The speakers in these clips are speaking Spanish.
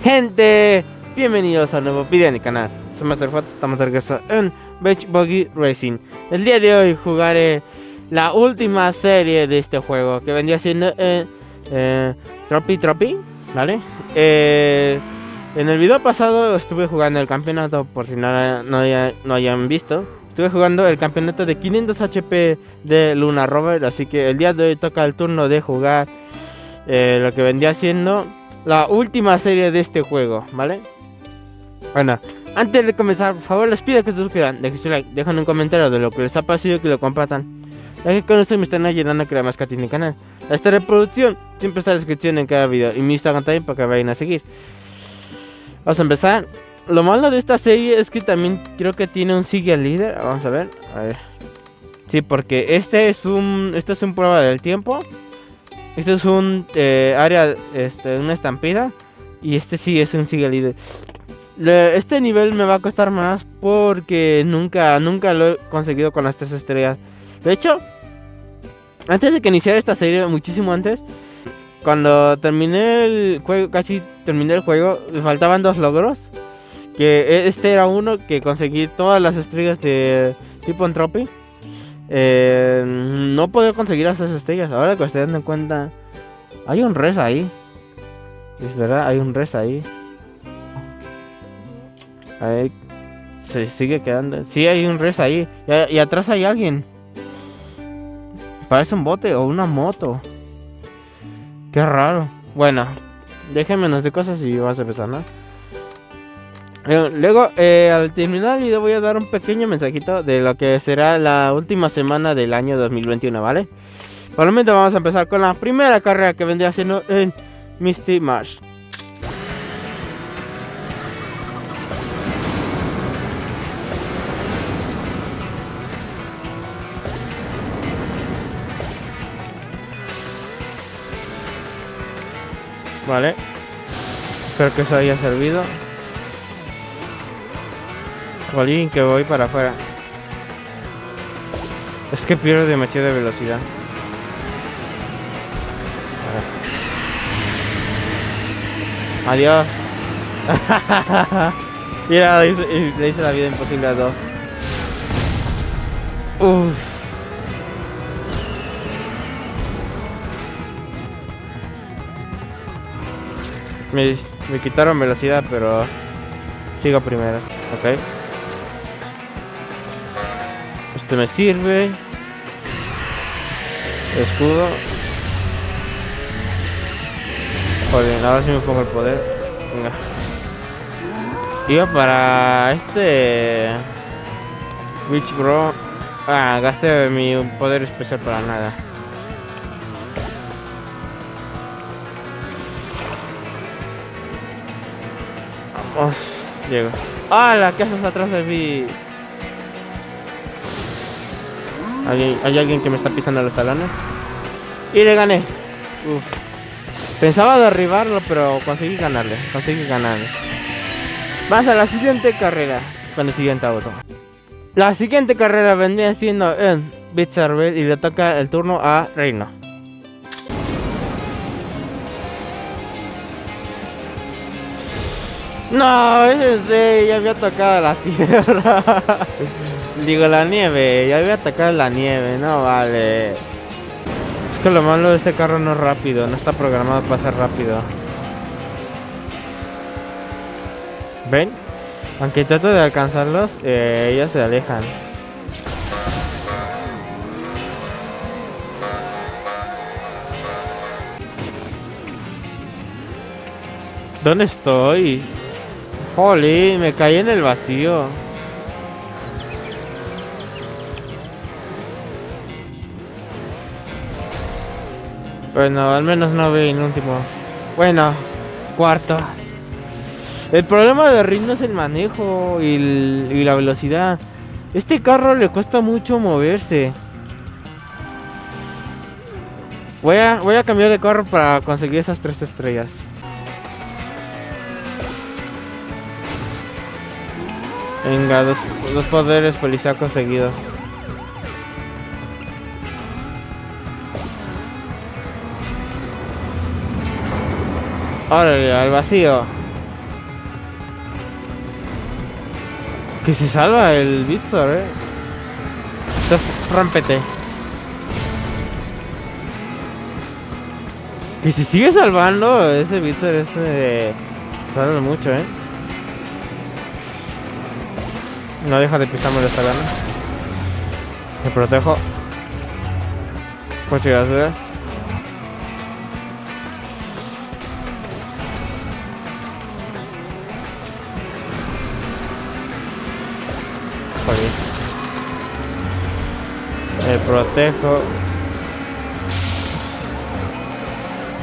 Gente, bienvenidos a un nuevo video en el canal. Soy Master Fat, estamos de regreso en Beach Buggy Racing. El día de hoy jugaré la última serie de este juego, que vendría siendo Trophy, ¿vale? En el video pasado estuve jugando el campeonato, por si no hayan visto. Estuve jugando el campeonato de 500 HP de Luna Rover, así que el día de hoy toca el turno de jugar lo que vendría siendo la última serie de este juego, ¿vale? Bueno, antes de comenzar, por favor les pido que se suscriban, dejen su like, dejen un comentario de lo que les ha parecido y que lo compartan, ya que con esto me están ayudando a crear más contenido en mi canal. Esta reproducción siempre está en la descripción en cada video y mi Instagram también para que vayan a seguir. Vamos a empezar. Lo malo de esta serie es que también creo que tiene un sigue al líder. Vamos a ver. Sí, porque este es un prueba del tiempo. Este es un área, una estampida. Y este sí es un sigue líder. Este nivel me va a costar más porque nunca lo he conseguido con las 3 estrellas. De hecho, antes de que iniciara esta serie, muchísimo antes, cuando terminé el juego, casi terminé el juego, me faltaban 2 logros. Que este era uno que conseguí todas las estrellas de tipo Entropy. No podía conseguir esas estrellas. Ahora que estoy dando cuenta, hay un res ahí. Es verdad, hay un res ahí. Ahí se sigue quedando. Sí, hay un res ahí. Y atrás hay alguien. Parece un bote o una moto. Qué raro. Bueno, déjenme de cosas y vamos a empezar, ¿no? Luego, al terminar el video voy a dar un pequeño mensajito de lo que será la última semana del año 2021, ¿vale? Por el momento vamos a empezar con la primera carrera que vendría siendo en Misty Marsh. Vale. Espero que eso haya servido. Jolín, que voy para afuera. Es que pierdo demasiada velocidad. Adiós. Mira, le hice la vida imposible a 2. Uff. Me quitaron velocidad, pero sigo primero. Ok. Este me sirve. Escudo. Joder, ahora sí me pongo el poder. Venga. Iba para Witch Bro. Gasté mi poder especial para nada. Vamos, llego. ¡Ah! ¿Qué haces atrás de mí? Hay alguien que me está pisando los talones. Y le gané. Uf. Pensaba derribarlo, pero conseguí ganarle. Vamos a la siguiente carrera. Con el siguiente auto. La siguiente carrera vendría siendo en Beach Server y le toca el turno a Reino. No, ese ya había tocado la tierra. Digo, la nieve, ya había atacado la nieve, no vale. Es que lo malo de este carro no es rápido, no está programado para ser rápido. ¿Ven? Aunque trato de alcanzarlos, ellos se alejan. ¿Dónde estoy? Jolín, me caí en el vacío. Bueno, al menos no vi en último. Bueno, cuarto. El problema de Ring no es el manejo y la velocidad. Este carro le cuesta mucho moverse. Voy a cambiar de carro para conseguir esas 3 estrellas. Venga, dos poderes policíacos seguidos. Órale, al vacío. Que se salva el Vitsor, Entonces, rómpete. Y si sigue salvando, ese Vitsor salva mucho, No deja de pisarme esta gana. Me protejo. Muchas gracias. Me protejo.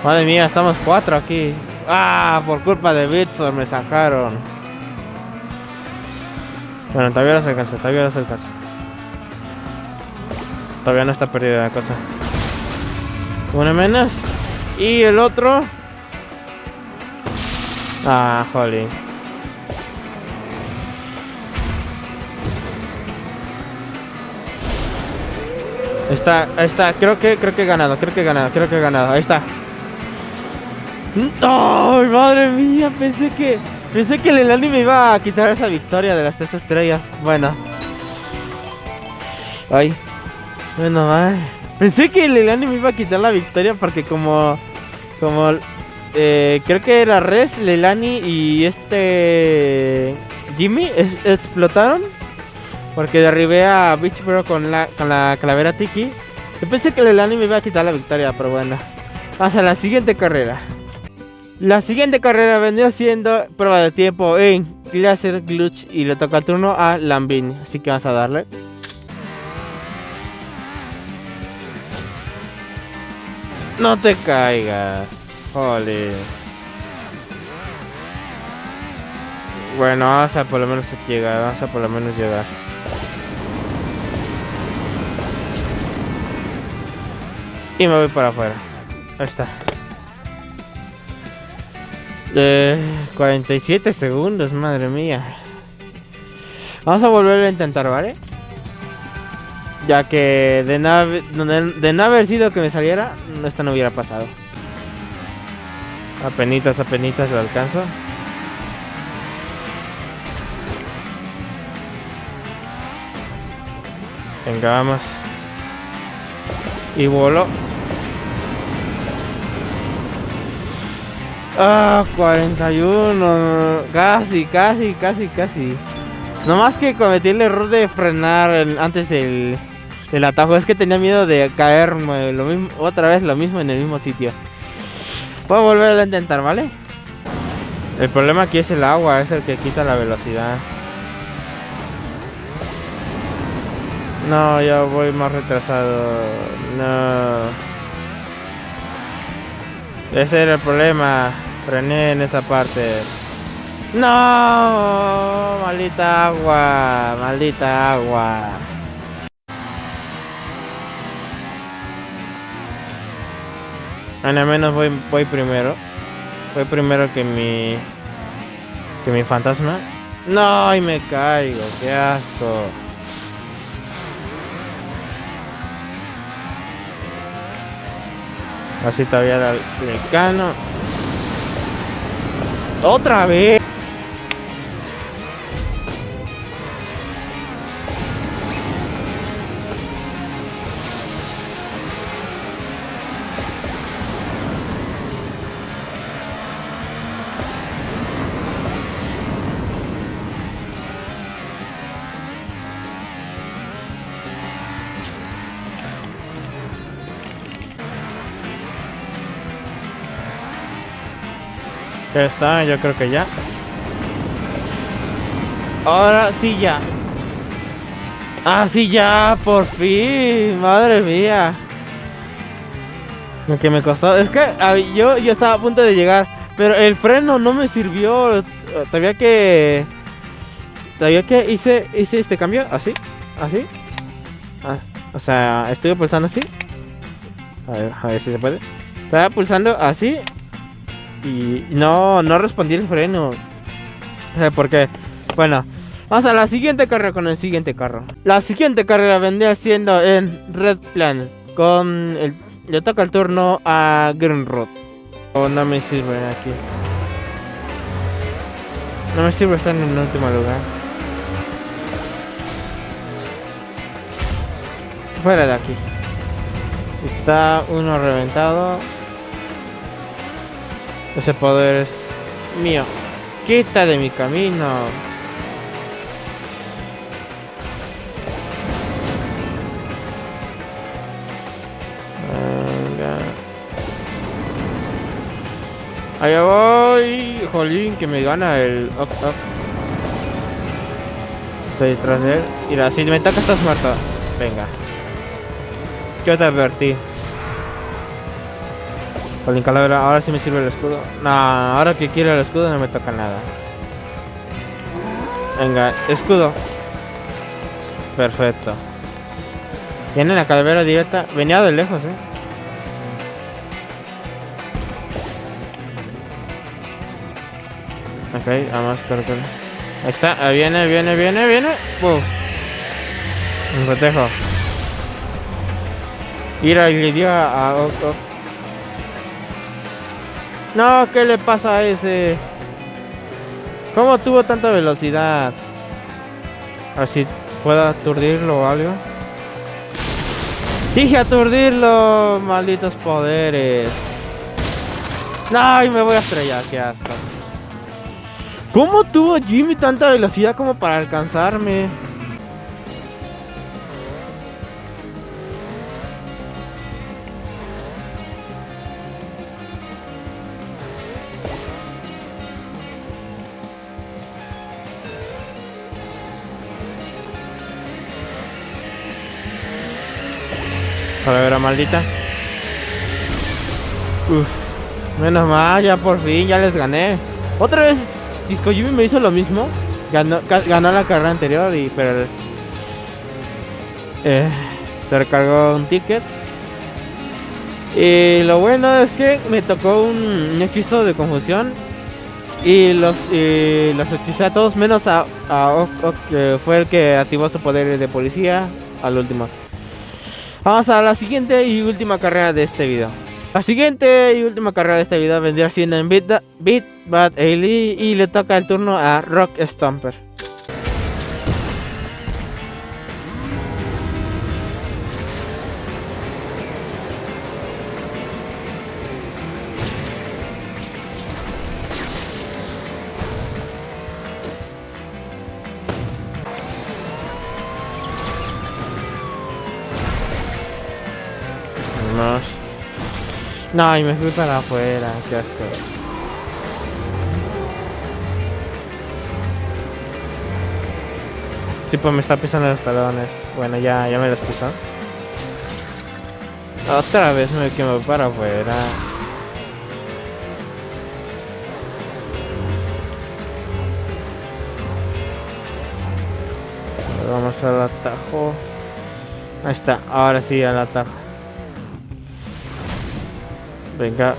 Madre mía, estamos 4 aquí. Ah, por culpa de Vitsor me sacaron. Bueno, todavía no se alcanza, Todavía no está perdida la cosa. Uno menos. Y el otro. Ah, jolly. Está, creo que he ganado, ahí está. ¡Ay, madre mía! Pensé que el Leilani me iba a quitar esa victoria de las 3 estrellas. Bueno. Ay. Bueno, ay. Pensé que el Leilani me iba a quitar la victoria porque como creo que era Res, Leilani y Jimmy explotaron. Porque derribé a Beach Bro con la calavera Tiki. Yo pensé que el Leilani me iba a quitar la victoria, pero bueno. Vamos a la siguiente carrera. La siguiente carrera vendría siendo prueba de tiempo en Glacier Glitch y le toca el turno a Lambini. Así que vamos a darle. No te caigas. Jole. Bueno, vamos a por lo menos llegar. Y me voy para afuera. Ahí está. 47 segundos, madre mía. Vamos a volver a intentar, ¿vale? Ya que de no haber sido que me saliera, esto no hubiera pasado. Apenitas lo alcanzo. Venga, vamos. Y voló. Ah, 41. Casi. No más que cometí el error de frenar antes del atajo. Es que tenía miedo de caerme otra vez lo mismo en el mismo sitio. Puedo volver a intentar, ¿vale? El problema aquí es el agua, es el que quita la velocidad. No, ya voy más retrasado. No. Ese era el problema. Frené en esa parte. No, maldita agua. Al menos voy primero. Voy primero que mi fantasma. No, y me caigo, qué asco. Así todavía el cano. ¡Otra vez! Ya está, yo creo que ya. Ahora sí ya. Ah, sí ya, por fin. Madre mía. Lo que me costó. Es que yo estaba a punto de llegar. Pero el freno no me sirvió. Todavía que hice este cambio. Así. O sea, estuve pulsando así. A ver si se puede. Estaba pulsando así. Y no respondí el freno. O sea, porque, bueno, vamos a la siguiente carrera con el siguiente carro. La siguiente carrera vendría siendo en Red Planet. Le toca el turno a Green Road. Oh, no me sirve aquí. No me sirve estar en el último lugar. Fuera de aquí. Está uno reventado. Ese poder es mío. Quita de mi camino. Venga. Allá voy. Jolín, que me gana el Oc Oc. Estoy detrás de él. Mira, si me toca estás muerto. Venga. Yo te advertí. Jolín, calavera, ahora sí me sirve el escudo. No, ahora que quiero el escudo no me toca nada. Venga, escudo. Perfecto. Tiene la calavera directa. Venía de lejos, Ok, vamos, creo que... Ahí está, ahí viene. Un protejo. Mira, y le dio a Oc Oc. No, ¿qué le pasa a ese? ¿Cómo tuvo tanta velocidad? A ver si puedo aturdirlo o algo. Dije aturdirlo, malditos poderes. No, y me voy a estrellar, qué asco. ¿Cómo tuvo Jimmy tanta velocidad como para alcanzarme? Calavera maldita. Uf, menos mal, ya por fin, ya les gané. Otra vez Disco Jimmy me hizo lo mismo. Ganó la carrera anterior, pero se recargó un ticket. Y lo bueno es que me tocó un hechizo de confusión. Y los hechicé a todos, menos a Oc Oc, que fue el que activó su poder de policía al último. Vamos a la siguiente y última carrera de este video. La siguiente y última carrera de este video vendría siendo en Beat Bad Alley y le toca el turno a Rock Stomper. No, y me fui para afuera, qué asco. Sí, pues me está pisando los talones. Bueno, ya me los pisó. Otra vez me quemé para afuera. Vamos al atajo. Ahí está, ahora sí al atajo. Venga.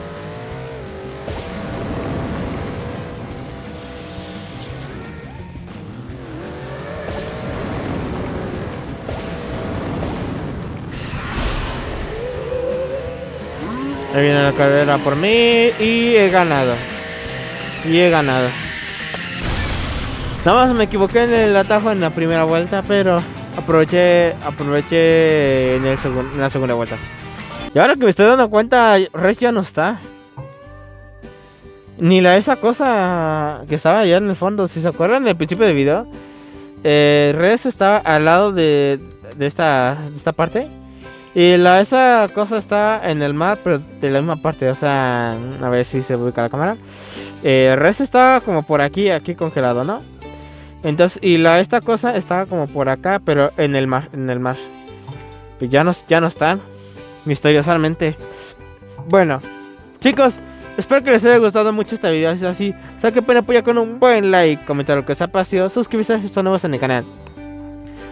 Ahí viene la carrera por mí y he ganado. Nada más me equivoqué en el atajo en la primera vuelta, pero aproveché en la segunda vuelta. Y ahora que me estoy dando cuenta, Res ya no está. Ni esa cosa que estaba allá en el fondo. Si se acuerdan del principio del video, Res estaba al lado de esta parte. Y esa cosa está en el mar, pero de la misma parte. O sea, a ver si se ubica la cámara. Res estaba como por aquí congelado, ¿no? Entonces, y esta cosa estaba como por acá, pero en el mar. Pues ya no están. Misteriosamente. Bueno, chicos, espero que les haya gustado mucho este video. Si es así, saquen pena apoyar con un buen like, comentar lo que os ha parecido, suscribirse si son nuevos en el canal.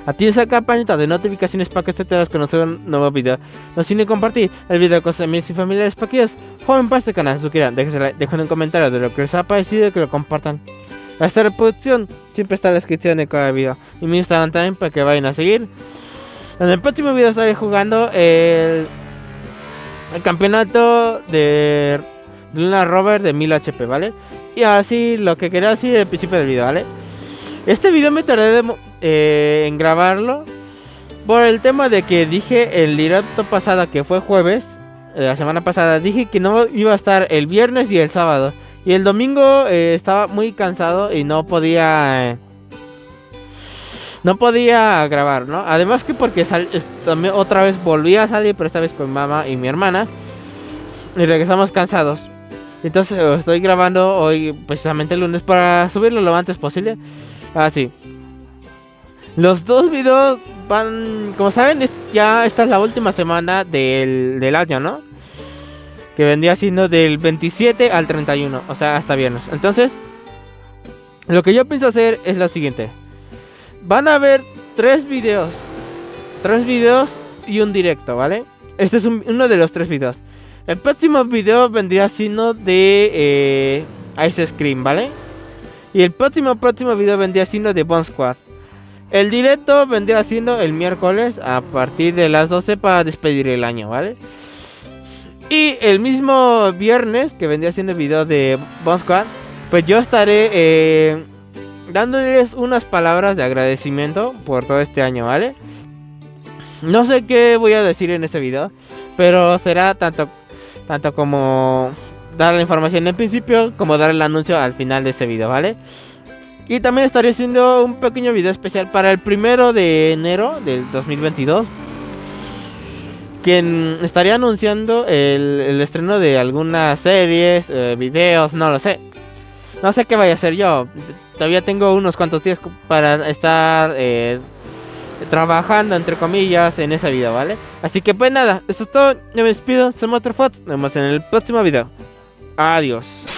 Activa esa campanita de notificaciones para que estés enteras cuando suba un nuevo video. No sin compartir el video con sus amigos y familiares para que ellos joven para este canal. Si quieran, dejen un comentario de lo que les ha parecido y que lo compartan. Esta reproducción siempre está en la descripción de cada video. Y mi Instagram también para que vayan a seguir. En el próximo video estaré jugando el campeonato de Luna Rover de 1000 HP, ¿vale? Y así lo que quería decir al principio del video, ¿vale? Este video me tardé en grabarlo Por el tema de que dije el directo pasado, que fue jueves, la semana pasada, dije que no iba a estar el viernes y el sábado. Y el domingo estaba muy cansado y no podía grabar, ¿no? Además que porque también otra vez volví a salir, pero esta vez con mi mamá y mi hermana. Y regresamos cansados. Entonces estoy grabando hoy precisamente el lunes para subirlo lo antes posible. Así. Los dos videos van, como saben, ya esta es la última semana del año, ¿no? Que vendría siendo del 27 al 31, o sea, hasta viernes. Entonces, lo que yo pienso hacer es lo siguiente. Van a haber 3 videos y un directo, ¿vale? Este es uno de los 3 videos. El próximo video vendría siendo de Ice Scream, ¿vale? Y el próximo video vendría siendo de Bone Squad. El directo vendría siendo el miércoles a partir de las 12 para despedir el año, ¿vale? Y el mismo viernes, que vendría siendo el video de Bone Squad, pues yo estaré dándoles unas palabras de agradecimiento por todo este año, ¿vale? No sé qué voy a decir en este video, pero será tanto como dar la información en principio, como dar el anuncio al final de este video, ¿vale? Y también estaré haciendo un pequeño video especial para el 1 de enero del 2022. Quien estaría anunciando el estreno de algunas series, videos, no lo sé. No sé qué vaya a hacer yo. Todavía tengo unos cuantos días para estar trabajando, entre comillas, en ese video, ¿vale? Así que pues nada, eso es todo. Yo me despido, soy MotorFox. Nos vemos en el próximo video. Adiós.